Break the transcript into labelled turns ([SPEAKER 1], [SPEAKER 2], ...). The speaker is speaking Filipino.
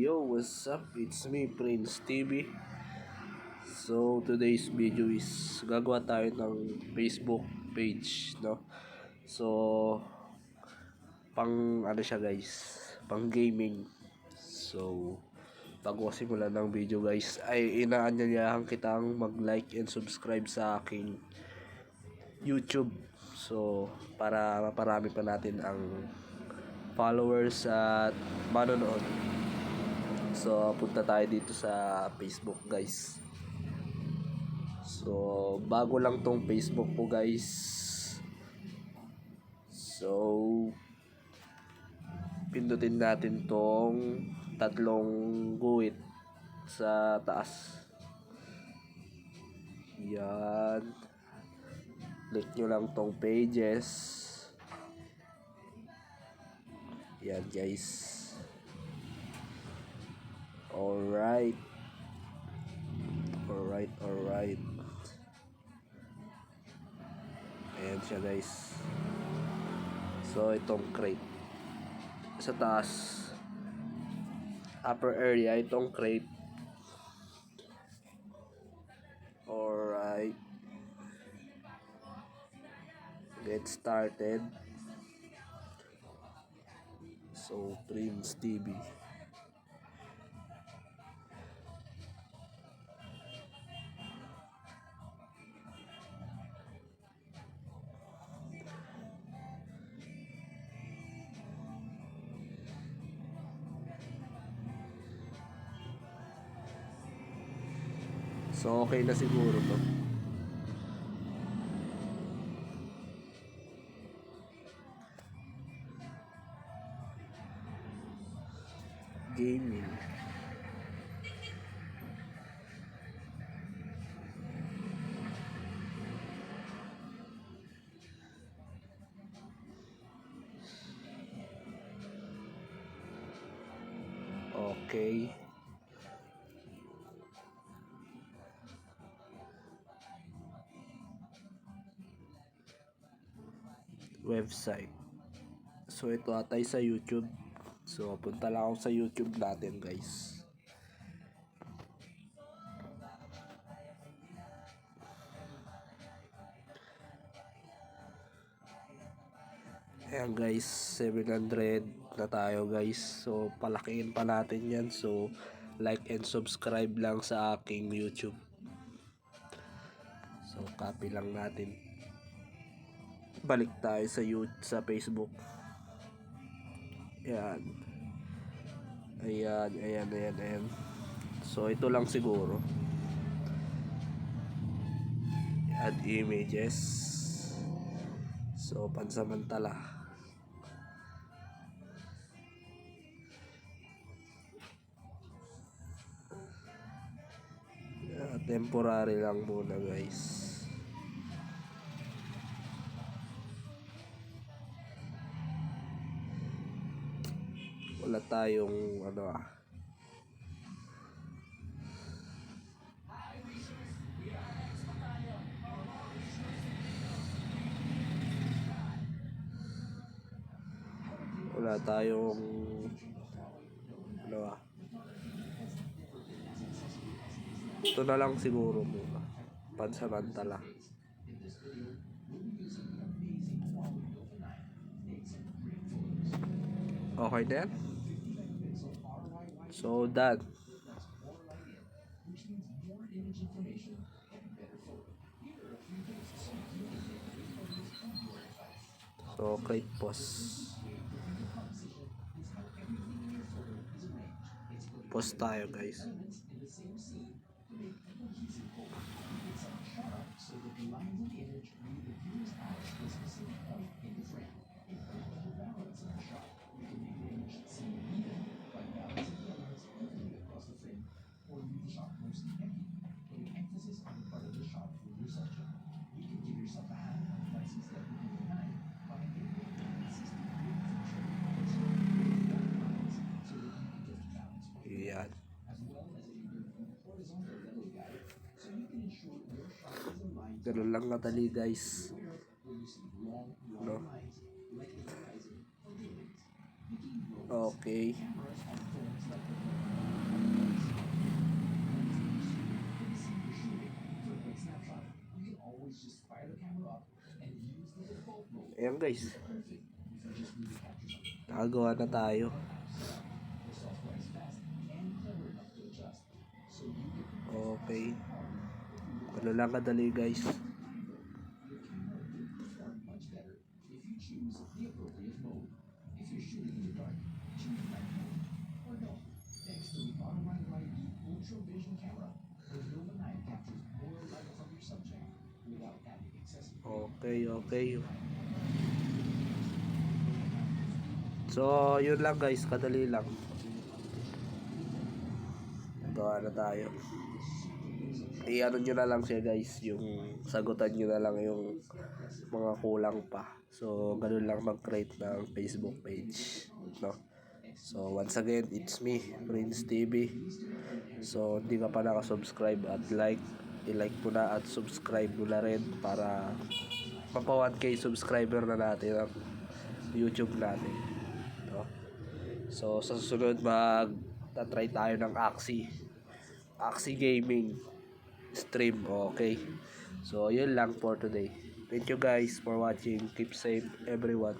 [SPEAKER 1] Yo, what's up? It's me, Prince TV. So, today's video is gagawa tayo ng Facebook page, no? So, pang ano siya guys, pang gaming. So, bago simulan ng video guys, ay inaanyayahan kitang mag-like and subscribe sa aking YouTube. So, para maparami pa natin ang followers at manonood. So, punta tayo dito sa Facebook guys. So, bago lang tong Facebook ko guys. So, pindutin natin tong tatlong guhit sa taas. Yan. Click nyo lang tong pages. Yan guys. Alright. Ayan siya guys. So, itong crate. Sa taas. Upper area, itong crate. Alright. Get started. So, Prince TV. So, okay na siguro to. Gaming. Okay. Website. So, ito atay sa YouTube. So, punta lang ako sa YouTube natin guys. Ayan guys, 700 na tayo guys. So, palakihin pa natin yan. So, like and subscribe lang sa aking YouTube. So, copy lang natin. Balik tayo sa Facebook. Ayan. Ayan. So, ito lang siguro. Add images. So, pansamantala. Temporary lang muna guys. Wala tayong wala tayong ito na lang siguro muna pansamantala. Okay na yan. So done. So create post. Post tayo guys. Yan. Ganun lang kadali guys. No? Okay. Ayan guys, nakagawa na tayo. Okay, ano lang kadali guys. Okay. So, yun lang guys, kadali lang. Gawa na tayo. I-ano nyo na lang siya guys, yung sagutan nyo na lang yung mga kulang pa. So, ganun lang mag-create ng Facebook page, no? So, once again, it's me, Prince TV. So, hindi ka pa nakasubscribe at i-like mo na at subscribe mo na rin para mapa 1K subscriber na natin ang YouTube natin, no? So, sa susunod try tayo ng Axie Gaming stream, okay? So, yun lang for today. Thank you guys for watching. Keep safe everyone.